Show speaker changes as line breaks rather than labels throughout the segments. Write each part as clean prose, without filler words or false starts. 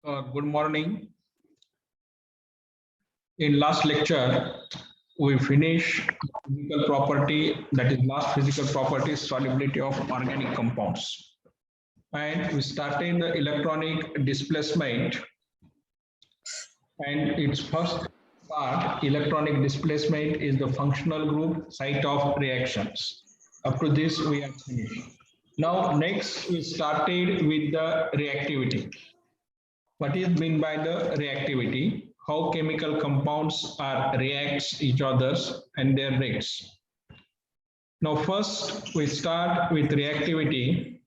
Good morning. In last lecture, we finished physical property, that is last physical property, solubility of organic compounds. And we started the electronic displacement. And its first part, electronic displacement, is the functional group site of reactions. Up to this, we are finished. Now, next, we started with the reactivity. What is meant by the reactivity? How chemical compounds are reacts each others and their rates. Now first we start with reactivity.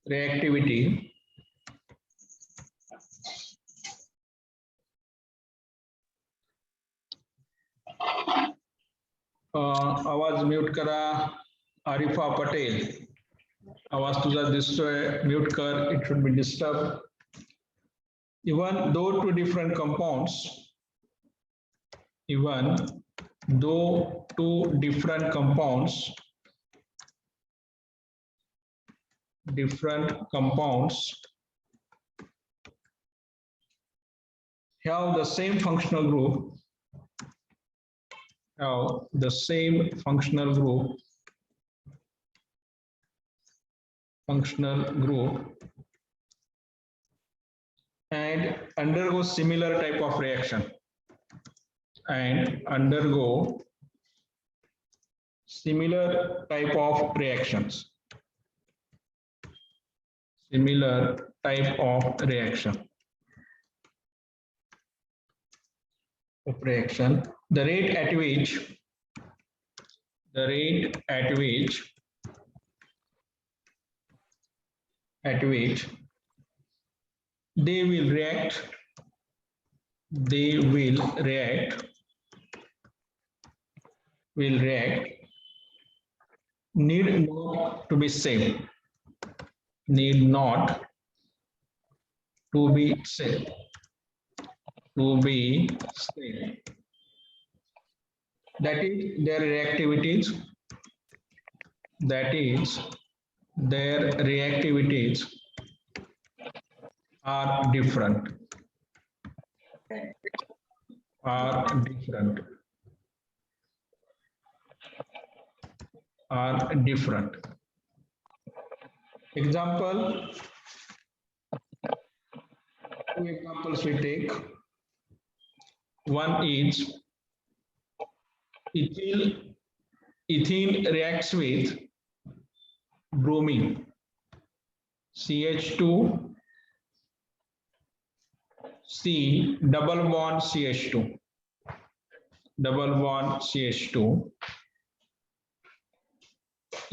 Reactivity. आवाज mute करा आरिफा पटेल. आवाज तुझा दिसतोय, mute कर, it should be disturbed. Even though two different compounds, have the same functional group, and undergo similar type of reaction, similar type of reaction. The rate at which they will react need not to be same. That is their reactivities are different. Example, two examples we take. One is ethene reacts with bromine, CH2, C double bond CH2.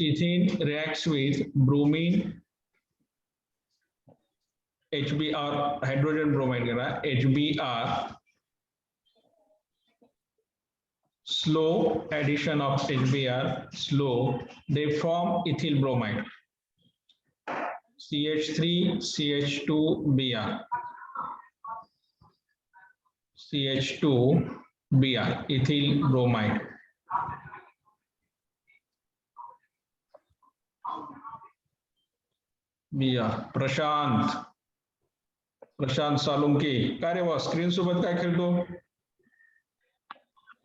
Ethene reacts with bromine, HBr, hydrogen bromide, HBr. Slow addition of HBr, they form ethyl bromide, CH3, CH2Br, ethyl bromide. प्रशांत साळुंके, काय रे बा screen सोबत काय खेळतो?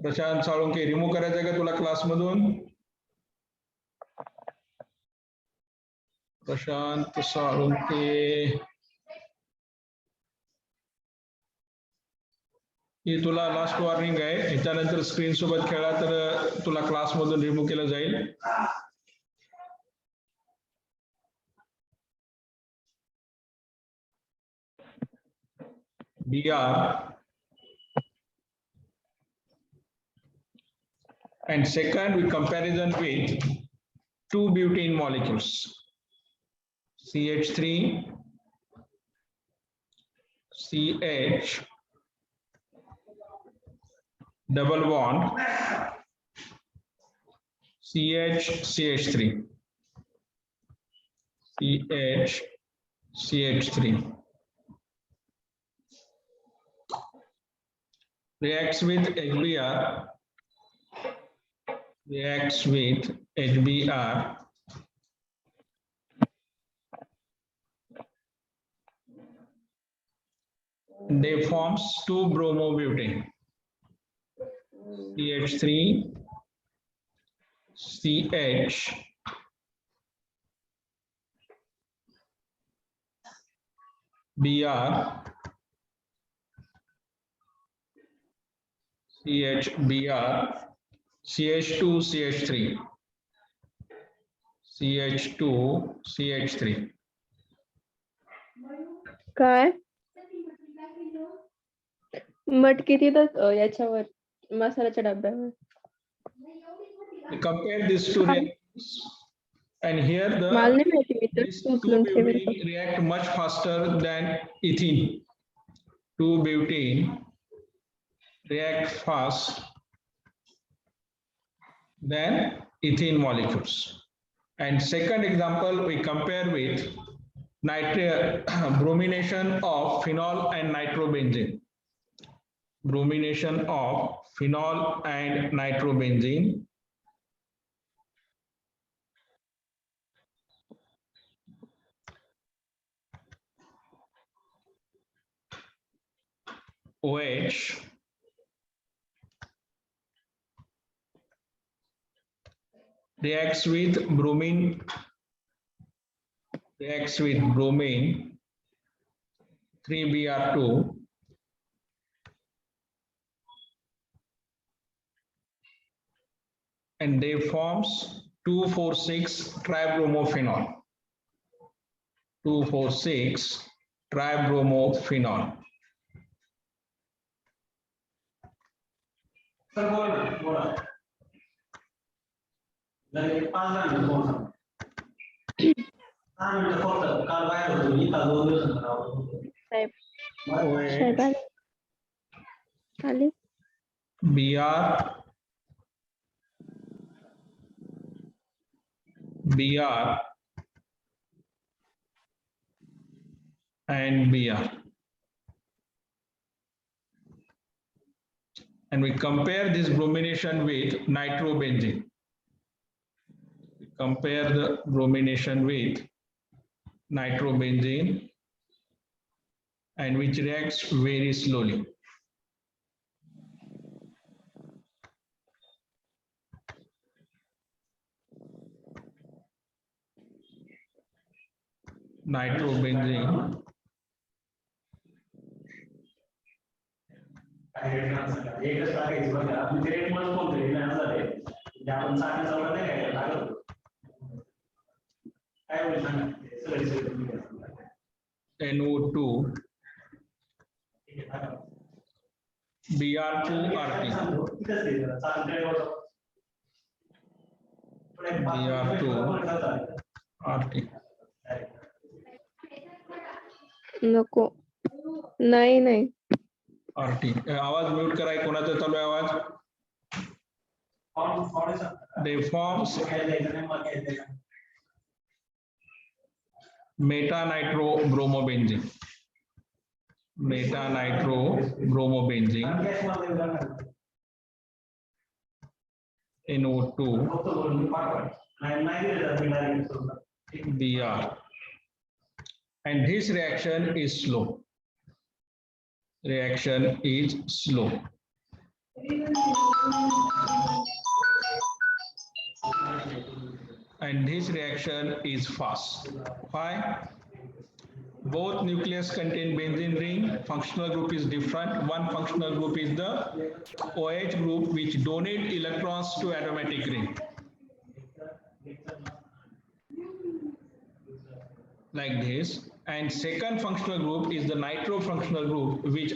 प्रशांत Salunke, remove करायचं का तुला class मधून? प्रशांत साळुंके, ही तुला लास्ट वॉर्निंग आहे. ह्याच्यानंतर स्क्रीन सोबत खेळा तर तुला क्लास मधून रिमूव्ह केलं जाईल. Br, and second we comparison with two butane molecules, CH3, CH double bond, CH, CH3. Reacts with HBr, they forms 2 bromobutane, CH3 CH Br CHBr CH2 CH3 CH2 CH3.
काय मट किती तर याच्यावर मसाल्याच्या डब्यावर.
Compare these two reactions, and here
मला नाही माहिती, मी तर
these two
उचलून ठेवेल.
butane react much faster than ethene. 2 butane react fast than ethene molecules. And second example, we compare with bromination of phenol and nitrobenzene. Bromination of phenol and nitrobenzene. OH reacts with bromine 3Br2 and they forms 2,4,6 tribromophenol. 2,4,6 tribromophenol. BR and BR. And we compare this bromination with nitrobenzene. We compare the bromination with nitrobenzene, and which reacts very slowly. Nitrobenzene NO2 Br2 RT Br2 RT.
नको, नाही नाही
RT. आवाज mute कराय, कोणाचा चालू आहे आवाज? They forms meta-nitrobromobenzene. Meta-nitrobromobenzene NO2 Br, and this reaction is slow. Reaction is slow. And this reaction is fast. Why? Both nucleus contain benzene ring. Functional group is different. One functional group is the OH group, which donate electrons to aromatic ring. Like this. And second functional group is the nitro functional group, which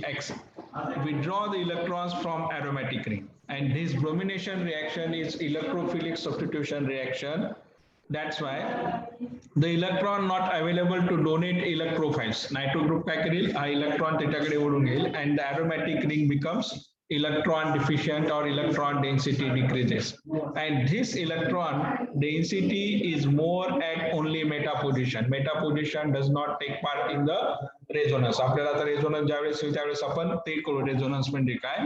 withdraw the electrons from aromatic ring. And this bromination reaction is electrophilic substitution reaction. That's why the electron not available to donate electrophiles. Nitro group काय करेल, हा electron त्याच्याकडे ओढून घेईल, and the aromatic ring becomes electron deficient or electron density decreases. And this electron density is more at only meta position. Meta position does not take part in the resonance. आपल्याला आता resonance ज्यावेळेस होईल त्यावेळेस आपण ते करू resonance म्हणजे काय.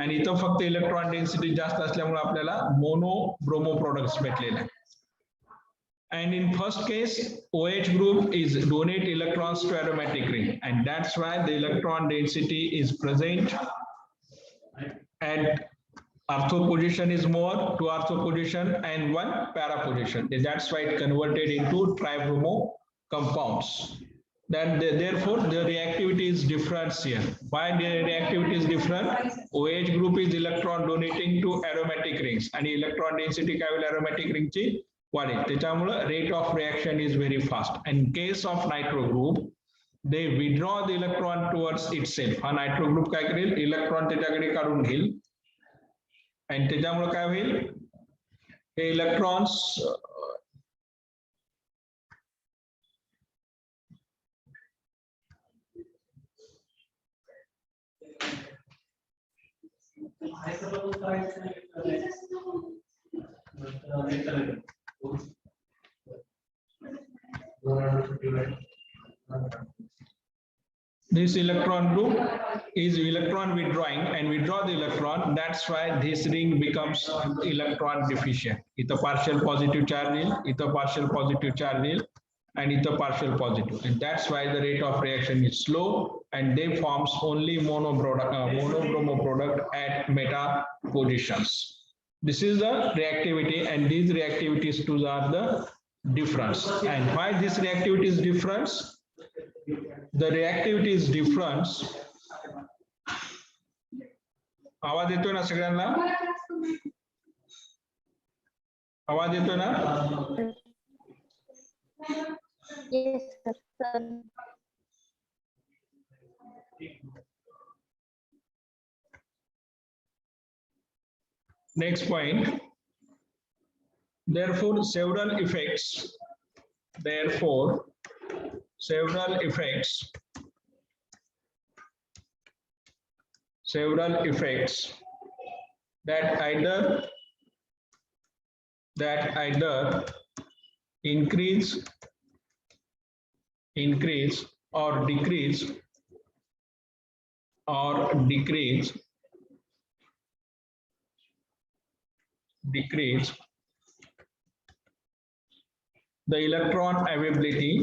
आणि इथं फक्त electron density जास्त असल्यामुळे आपल्याला mono bromo products भेटलेले आहेत. And in first case, OH group is donate electrons to aromatic ring, and that's why the electron density is present at ortho position is more, two ortho position and one para position. That's why it converted into tribromo compounds. Then therefore the reactivity is different here. Why the reactivity is different? OH group is electron donating to aromatic rings and electron density काय होईल aromatic ring ची वाढेल. त्याच्यामुळे rate of reaction is very fast. In case of nitro group, they withdraw the electron towards itself. हा nitro group काय करेल? Electron त्याच्याकडे काढून घेईल. आणि त्याच्यामुळे काय होईल? हे electrons this electron group is electron withdrawing and withdraw the electron. That's why this ring becomes electron deficient. It's a partial positive charge, it's a partial positive charge, and it's a partial positive. And that's why the rate of reaction is slow and they forms only monobromo product at meta positions. This is the reactivity, and these reactivities too are the difference. And why this reactivity is difference? The reactivity is difference. आवाज येतोय ना सगळ्यांना? आवाज येतोय ना?
Yes, sir.
Next point. Therefore, several effects. Therefore, several effects that either increase or decrease the electron availability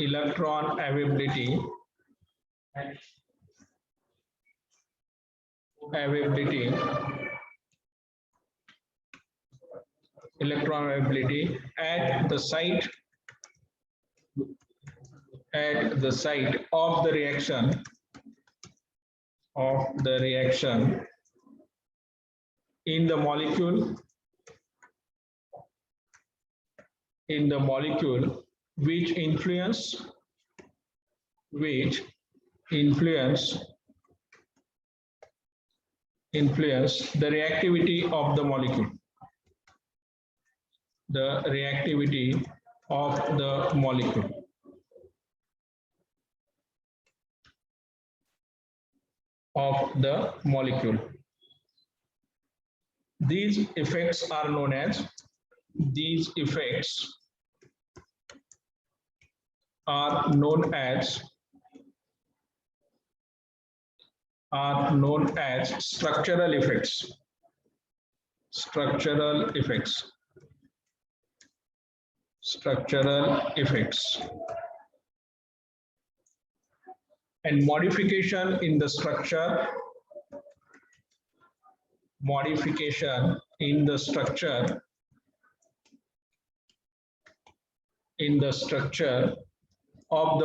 electron availability at the site of the reaction in the molecule which influence the reactivity of the molecule. These effects are known as structural effects. And modification in the structure of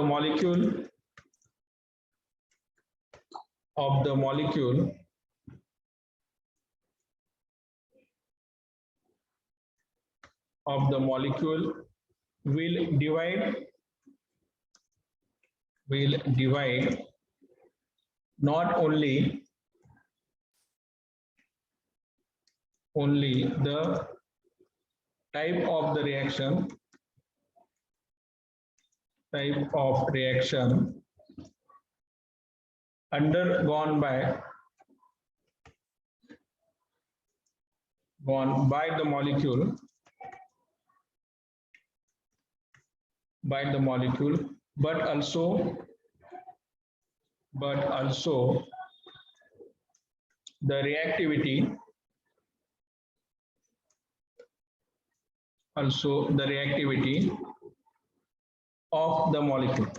the molecule will divide not only the type of reaction undergone by the molecule but also the reactivity also the reactivity of the molecule.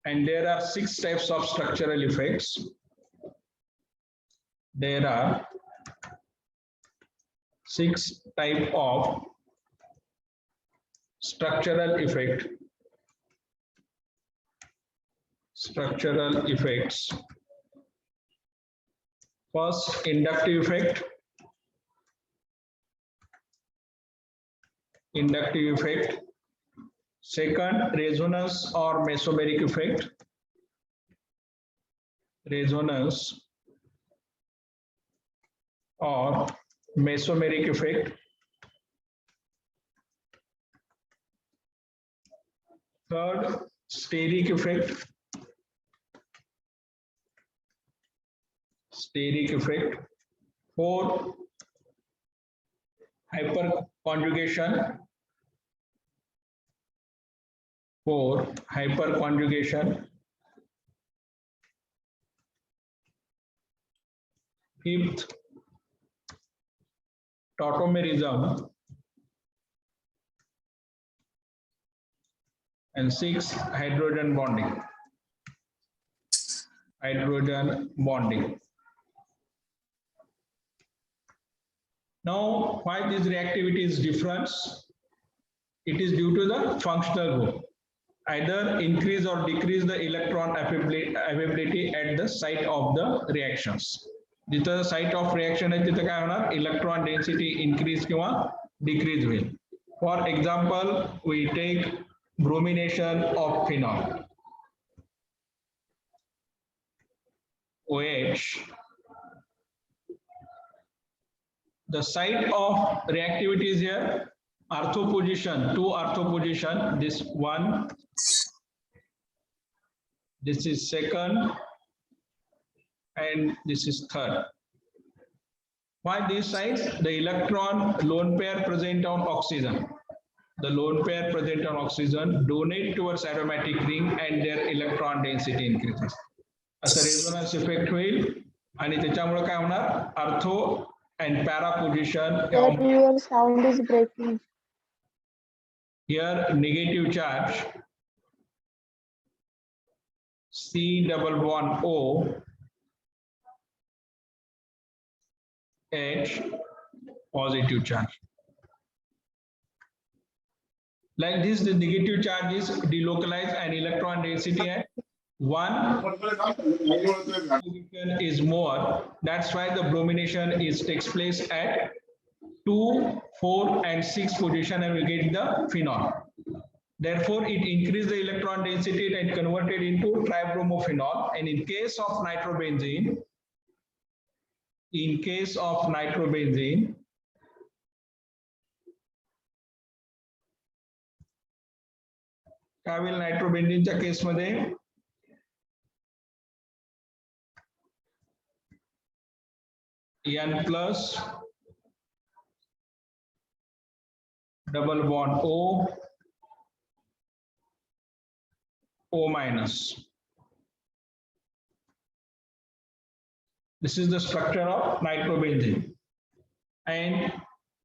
And there are 6 types of structural effects. There are 6 types of structural effects. First, inductive effect. Second, resonance or mesomeric effect. Third, steric effect. Fourth, hyperconjugation. Fifth, tautomerism. And sixth, hydrogen bonding. Now, why this reactivity is different? It is due to the functional group. Either increase or decrease the electron availability at the site of the reactions. जिथं site of reaction आहे तिथं काय होणार? Electron density increase किंवा decrease होईल. For example, we take bromination of phenol. OH. The site of reactivity is here. Ortho position, 2 ortho position. This one, this is second, and this is third. Why these sites? The electron lone pair present on oxygen. The lone pair present on oxygen donate towards aromatic ring and their electron density increases. As a resonance effect होईल आणि त्याच्यामुळे काय होणार? Ortho and para position.
Your sound is breaking.
Here negative charge, C double bond O, H, positive charge. Like this, the negative charge is delocalized and electron density at 1 is more. That's why the bromination takes place at 2, 4, and 6 position, and we get the phenol. Therefore, it increases the electron density and converted into tribromophenol. And in case of nitrobenzene, काय होईल नायट्रोबेन्झीनच्या केसमध्ये? N plus double bond O minus. This is the structure of nitrobenzene. And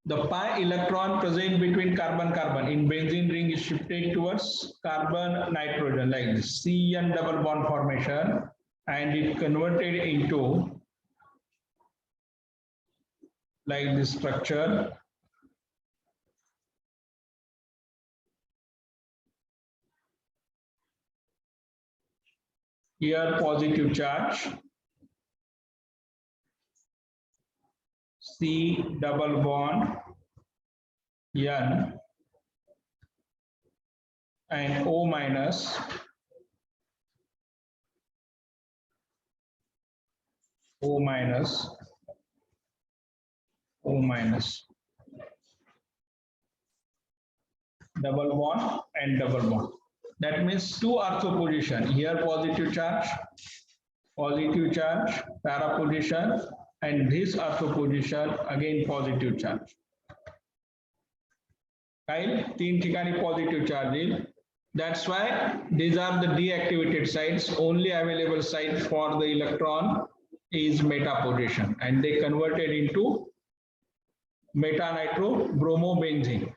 the pi electron present between carbon-carbon in benzene ring is shifted towards carbon-nitrogen like this, CN double bond formation, and it converted into like this structure. Here positive charge, C double bond N and O minus, double bond and double bond. That means 2 ortho position. Here positive charge, para position, and this ortho position again positive charge. Right? 3 ठिकाणी positive charge is. That's why these are the deactivated sites, only available site for the electron is meta position, and they converted into meta nitrobromobenzene.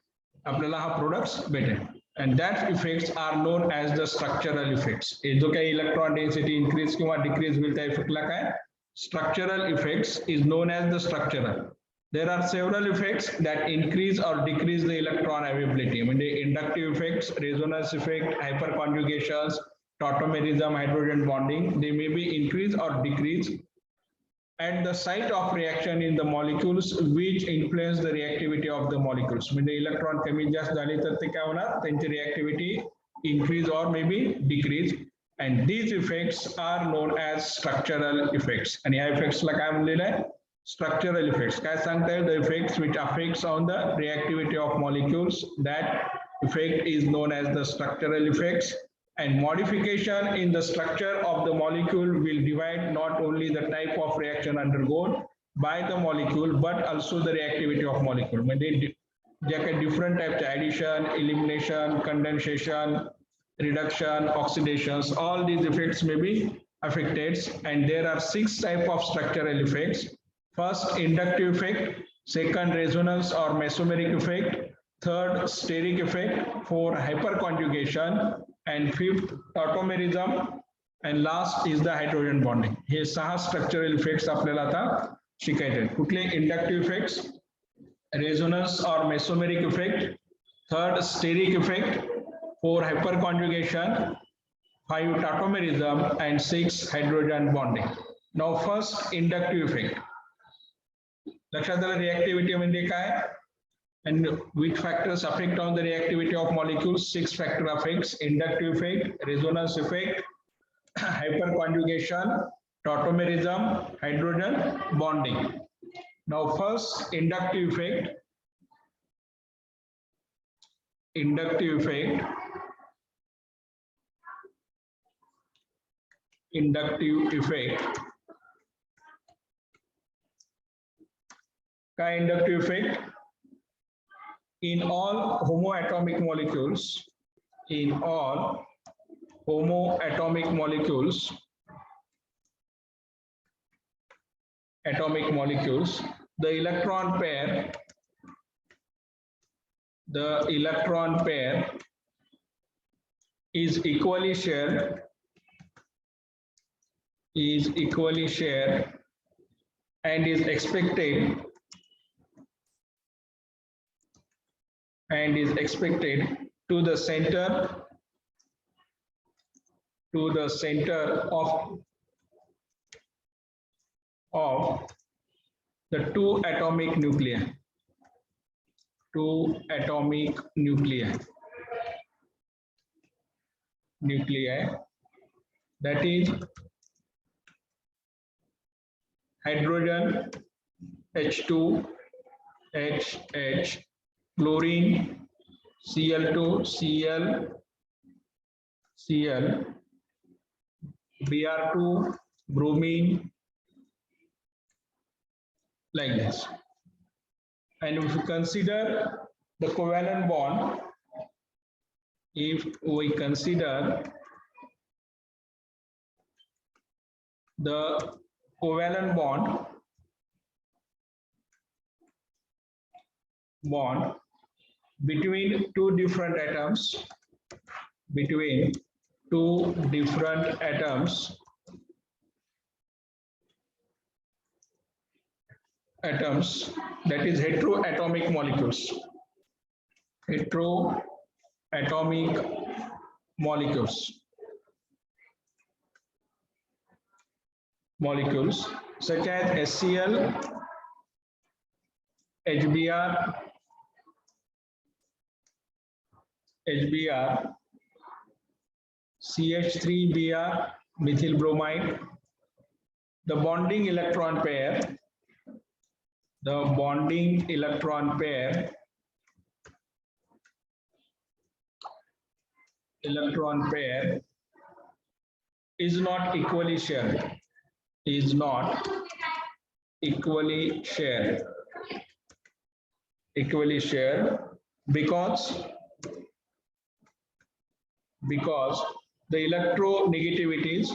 आपल्याला हा products भेटेल. And that effects are known as the structural effects. जो काही electron density increase किंवा decrease होईल त्या effect ला काय? Structural effects is known as the structural. There are several effects that increase or decrease the electron availability. म्हणजे inductive effects, resonance effect, hyperconjugations, tautomerism, hydrogen bonding, they may be increase or decrease at the site of reaction in the molecules which influence the reactivity of the molecules. म्हणजे electron कमी जास्त झाले तर ते काय होणार? त्यांची reactivity increase or maybe decrease, and these effects are known as structural effects. आणि या effects ला काय म्हणलेलं आहे? Structural effects. काय सांगता येईल? The effects which affects on the reactivity of molecules, that effect is known as the structural effects. And modification in the structure of the molecule will divide not only the type of reaction undergone by the molecule but also the reactivity of molecule. म्हणजे ज्या काही different types, addition, elimination, condensation, reduction, oxidations, all these effects may be affected, and there are 6 types of structural effects. First, inductive effect. Second, resonance or mesomeric effect. Third, steric effect. Fourth, hyperconjugation. And fifth, tautomerism. And last is the hydrogen bonding. Hey 6 structural effects आपल्याला आता शिकायचे. कुठले? Inductive effects, resonance or mesomeric effect. Third, steric effect. 4, hyperconjugation. 5, tautomerism. And 6, hydrogen bonding. Now first, inductive effect. लक्षात आलं reactivity म्हणजे काय? And which factors affect on the reactivity of molecules? 6 factor effects: inductive effect, resonance effect, hyperconjugation, tautomerism, hydrogen bonding. Now first, inductive effect. Inductive effect. Inductive effect. Ka inductive effect? In all homoatomic molecules, the electron pair is equally shared and is expected to the center of the 2 atomic nuclei. That is hydrogen, H2, HH, chlorine, Cl2, Cl, Br2, bromine, like this. And if we consider the covalent bond, bond between 2 different atoms, that is heteroatomic molecules. Molecules such as HCl, HBr, CH3Br, methyl bromide. The bonding electron pair is not equally shared because the electronegativities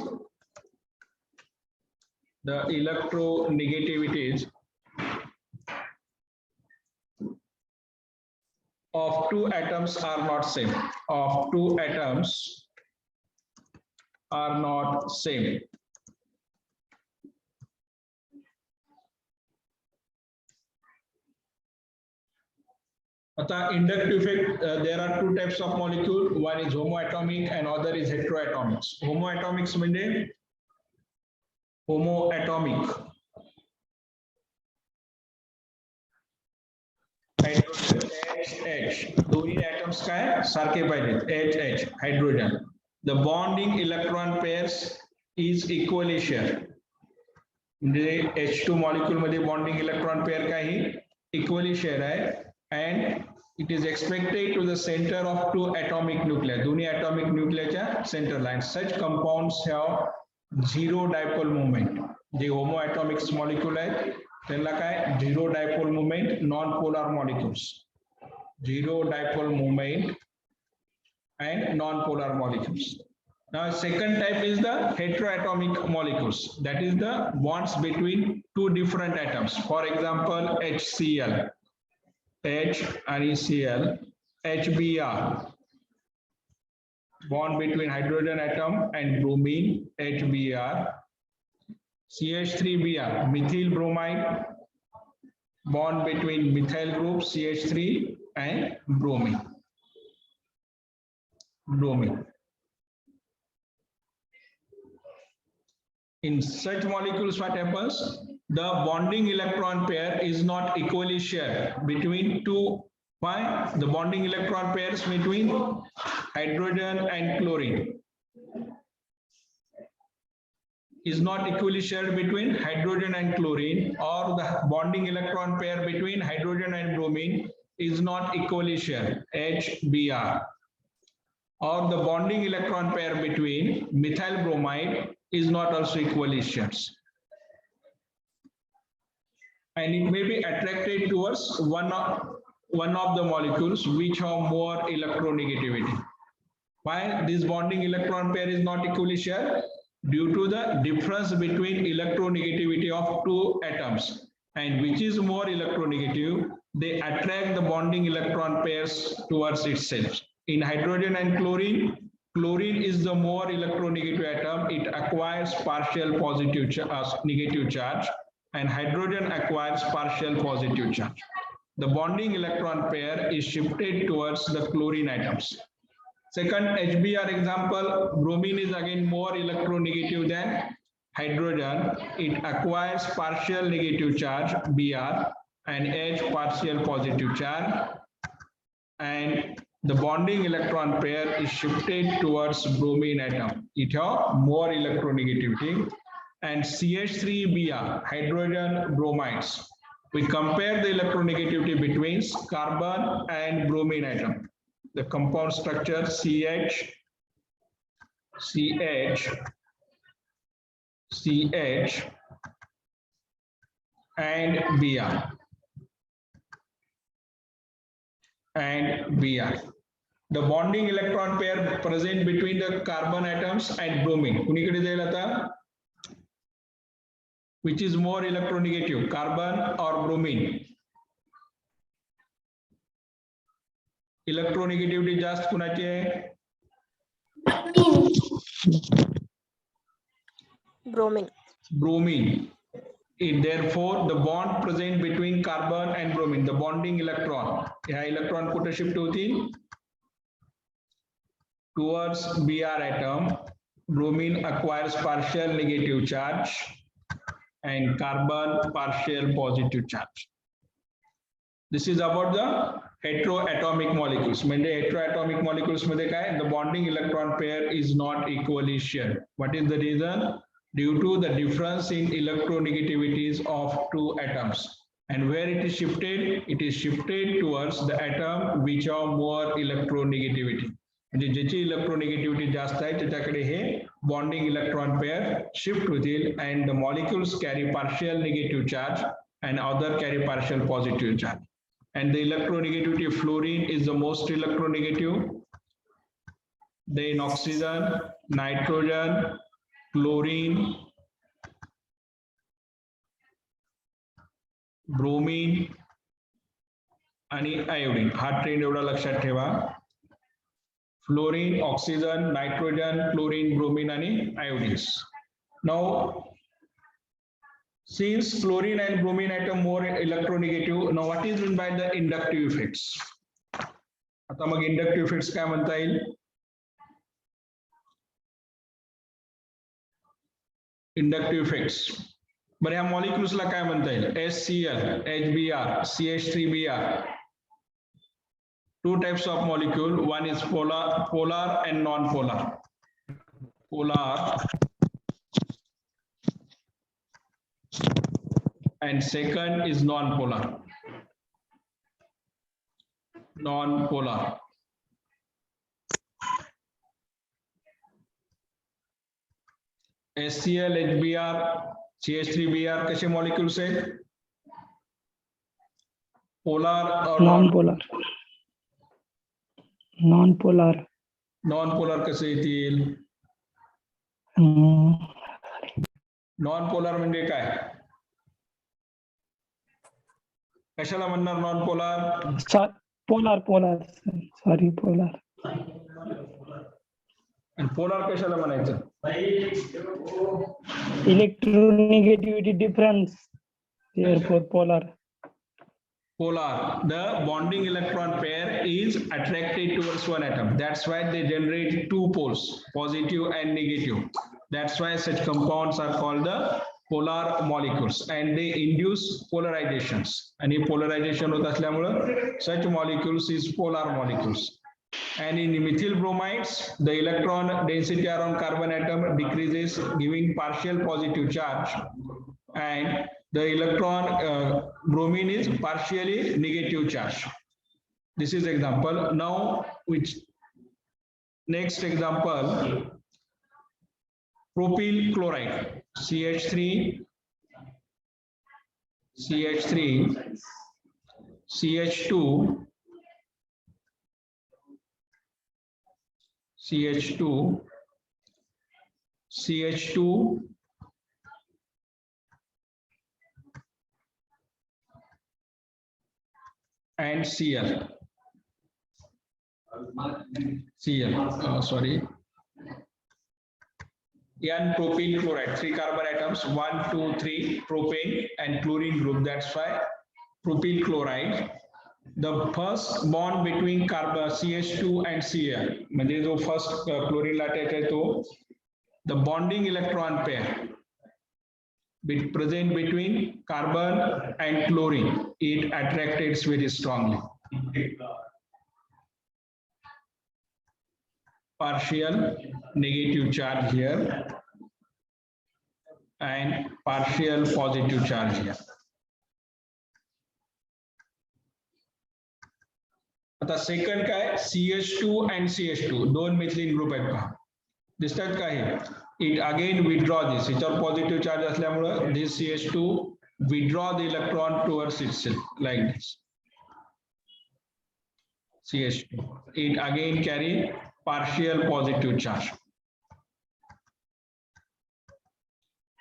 the electronegativities of two atoms are not same. Of two atoms are not same. Inductive effect, there are two types of molecule. One is homoatomic and other is heteroatomics. Homoatomics means homoatomic. Hydrogen H दोन्ही atoms काय सारखे पाहिजेत H hydrogen. The bonding electron pairs is equally shared. म्हणजे H2 molecule मध्ये bonding electron pair काही equally shared आहे. And it is expected to the center of two atomic nuclei. दोन्ही atomic nuclei च्या center line. Such compounds have zero dipole moment. J homoatomic molecule आहेत त्यांना काय zero dipole moment, non-polar molecules. Zero dipole moment and non-polar molecules. Now, second type is the heteroatomic molecules. That is the bonds between two different atoms. For example, HCl. H and Cl, HBr, bond between hydrogen atom and bromine, HBr, CH3Br, methyl bromide, bond between methyl group CH3 and bromine. In such molecules, what happens? The bonding electron pair is not equally shared between two. Why? The bonding electron pairs between hydrogen and chlorine is not equally shared between hydrogen and chlorine, or the bonding electron pair between hydrogen and bromine is not equally shared, HBr, or the bonding electron pair between methyl bromide is not also equally shared. And it may be attracted towards one of the molecules which have more electronegativity. Why this bonding electron pair is not equally shared? Due to the difference between electronegativity of two atoms, and which is more electronegative, they attract the bonding electron pairs towards itself. In hydrogen and chlorine, chlorine is the more electronegative atom. It acquires partial positive negative charge, and hydrogen acquires partial positive charge. The bonding electron pair is shifted towards the chlorine atoms. Second HBr example, bromine is again more electronegative than hydrogen. It acquires partial negative charge Br and H partial positive charge, and the bonding electron pair is shifted towards bromine atom. It has more electronegativity. And CH3Br, hydrogen bromides. We compare the electronegativity between carbon and bromine atom. The compound structure CH, and Br. The bonding electron pair present between the carbon atoms and bromine. कुणीकडे जाईल आता? Which is more electronegative, carbon or bromine? Electronegativity जास्त कुणाची आहे? Bromine. Therefore, the bond present between carbon and bromine, the bonding electron, ह्या electron कुठे shift होतील? Towards Br atom. Bromine acquires partial negative charge and carbon partial positive charge. This is about the heteroatomic molecules. म्हणजे heteroatomic molecules मध्ये काय? The bonding electron pair is not equally shared. What is the reason? Due to the difference in electronegativities of two atoms. And where it is shifted? It is shifted towards the atom which have more electronegativity. म्हणजे ज्याची electronegativity जास्त आहे त्याच्याकडे हे bonding electron pair shift होतील, and the molecules carry partial negative charge and other carry partial positive charge. And the electronegativity of fluorine is the most electronegative. Then oxygen, nitrogen, chlorine, bromine आणि iodine. हा trend एवढा लक्षात ठेवा. Fluorine, oxygen, nitrogen, chlorine, bromine आणि आयोडीन्स. Now, since fluorine and bromine atom more electronegative, now what is meant by the inductive effects? आता मग inductive effects काय म्हणता येईल? Inductive effects. बरं ह्या मॉलिक्युल्सला काय म्हणता येईल? HCl, HBr, CH3Br. Two types of molecule. One is polar and non-polar. Polar. And second is non-polar. Non-polar. HCl, HBr, CH3Br कसे molecules आहेत? Polar or
non-polar. Non-polar.
Non-polar कसे येतील? Non-polar म्हणजे काय? कशाला म्हणणार non polar?
Polar sorry polar.
आणि polar कशाला म्हणायचं?
Electronegativity difference, therefore polar.
Polar, the bonding electron pair is attracted towards one atom. That's why they generate two poles, positive and negative. That's why such compounds are called the polar molecules, and they induce polarizations. And polarization होत असल्यामुळे such molecules is polar molecules. And in methyl bromides, the electron density around carbon atom decreases, giving partial positive charge, and the electron bromine is partially negative charge. This is example. Now, which next example, propyl chloride, CH3, CH2, and Cl. Sorry. N-propyl chloride, 3 carbon atoms, 1, 2, 3, propane and chlorine group. That's why propyl chloride. The first bond between carbon CH2 and Cl, म्हणजे जो first chlorine attach आहे तो, the bonding electron pair present between carbon and chlorine, it attracts very strongly. Partial negative charge here and partial positive charge here. आता second काय? CH2 and CH2 दोन methylene group आहेत पहा. दिसतात का हे? It again withdraw this. याच्यावर positive charge असल्यामुळे this CH2 withdraw the electron towards itself like this. CH2. It again carry partial positive charge.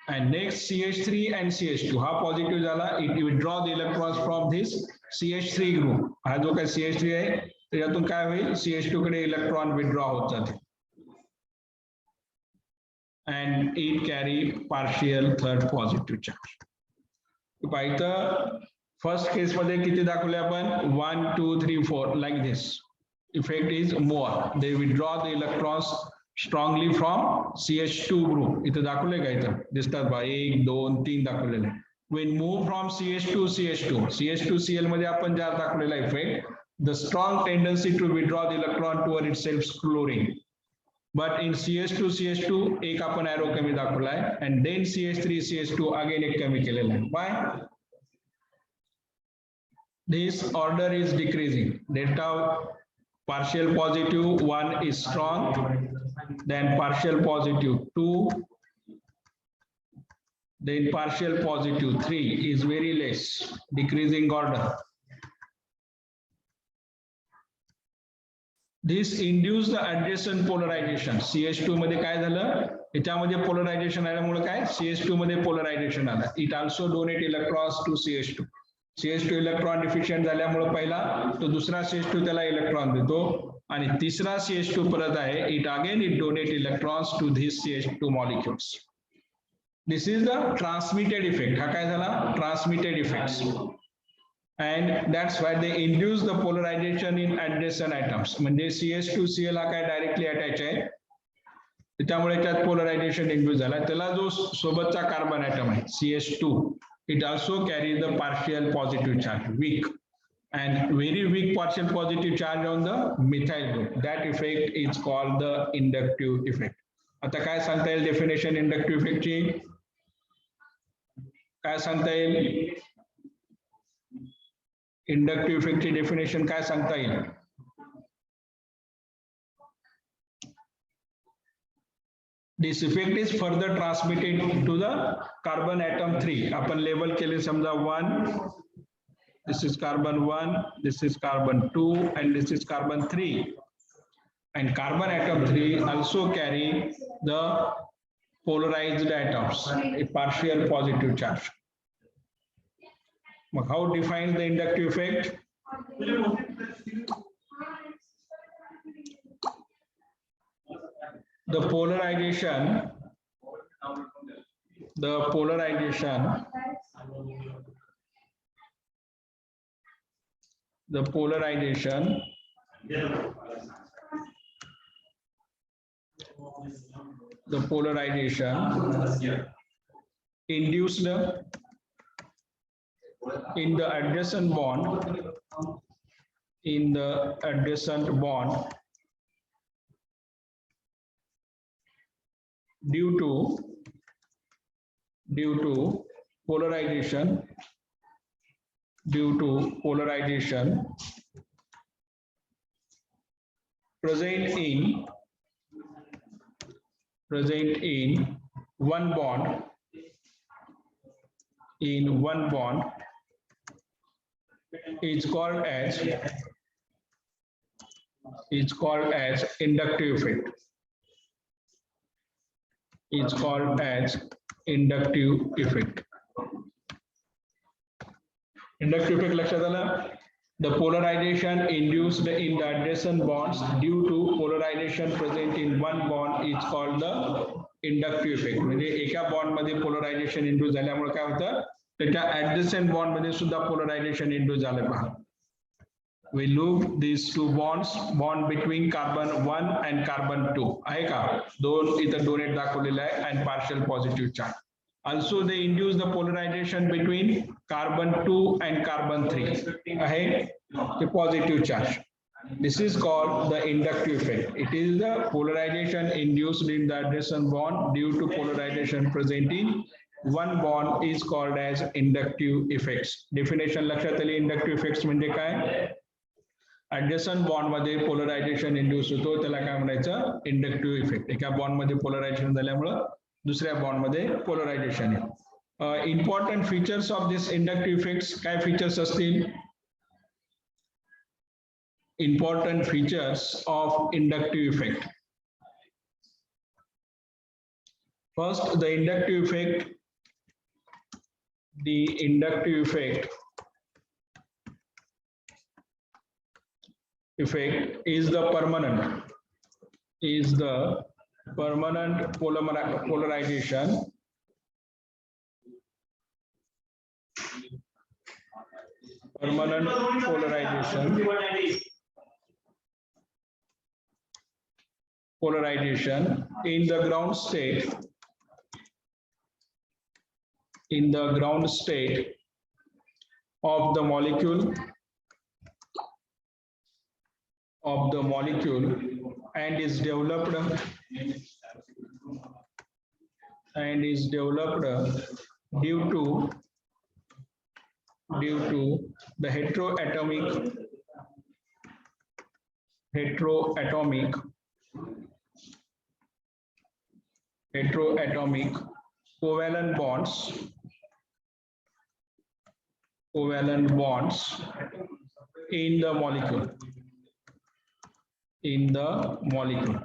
And next CH3 and CH2 हा positive झाला, it withdraw the electrons from this CH3 group. हा जो काही CH3 आहे त्याच्यातून काय होईल? CH2 कडे इलेक्ट्रॉन withdraw होत जाते. And it carry partial third positive charge. इथं first case मध्ये किती दाखवले आपण? 1, 2, 3, 4 like this. Effect is more. They withdraw the electrons strongly from CH2 group. इथं दाखवले का इथं? दिसतात बा 1, 2, 3 दाखवलेले. When move from CH2 CL मध्ये आपण ज्या दाखवलेला effect, the strong tendency to withdraw the electron toward itself chlorine. But in CH2 एक आपण arrow कमी दाखवलाय, and then CH2 again एक कमी केलेला आहे. Why? This order is decreasing. Delta partial positive 1 is strong, then partial positive 2, then partial positive 3 is very less, decreasing order. This induced the adjacent polarization. CH2 मध्ये काय झालं? याच्यामध्ये polarization आल्यामुळे काय? CH2 मध्ये polarization आलं. It also donate electrons to CH2. CH2 electron deficient झाल्यामुळे पहिला तो दुसरा CH2 त्याला इलेक्ट्रॉन देतो आणि तिसरा CH2 परत आहे it donate electrons to this CH2 मॉलिक्युल्स. This is the transmitted effect. हा काय झाला transmitted effects. And that's why they induce the polarization in adjacent atoms. म्हणजे CH2Cl हा काय डायरेक्टली अटॅच आहे त्यामुळे त्यात पोलरायझेशन इंड्यूस झाला. त्याला जो सोबतचा कार्बन ॲटम आहे CH2 it also carries the partial positive charge, weak and very weak partial positive charge on the methyl group. That effect is called the inductive effect. आता काय सांगता येईल डेफिनेशन इंडक्टिव्ह इफेक्टची काय सांगता येईल इंडक्टिव्ह इफेक्टची डेफिनेशन काय सांगता येईल. This effect is further transmitted to the carbon atom 3. आपण लेबल केले समजा 1, this is carbon 1, this is carbon 2 and this is carbon 3. And carbon atom 3 also carry the polarized atoms, a partial positive charge. How define the inductive effect? The polarization induced in the adjacent bond due to polarization present in one bond is called as inductive effect. It's called as inductive effect. Inductive effect लक्षात आलं. The polarization induced in the adjacent bonds due to polarization present in one bond is called the inductive effect. म्हणजे एका bond मध्ये polarisation induce झाल्यामुळे काय होतं त्याच्या adjacent bond मध्ये सुद्धा पोलरायझेशन इंड्यूस झालं पहा. We look these two bonds, bond between carbon 1 and carbon 2 आहे का दोन इथं डोनेट दाखवलेलं आहे and partial positive charge. Also they induce the polarization between carbon 2 and carbon 3 आहे the positive charge. This is called the inductive effect. It is the polarization induced in the adjacent bond due to polarization present in one bond is called as inductive effects. Definition लक्षात आली inductive effects म्हणजे काय adjacent bond मध्ये polarisation induce होतो त्याला काय म्हणायचं inductive effect. एका बॉन्ड मध्ये पोलरायझेशन झाल्यामुळं दुसऱ्या बॉन्ड मध्ये पोलरायझेशन आहे. Important features of this inductive effects काय फीचर्स असतील. Important features of inductive effect. First the inductive effect is the permanent polarization in the ground state of the molecule and is developed due to the heteroatomic covalent bonds in the molecule.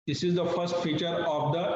This is the first feature of the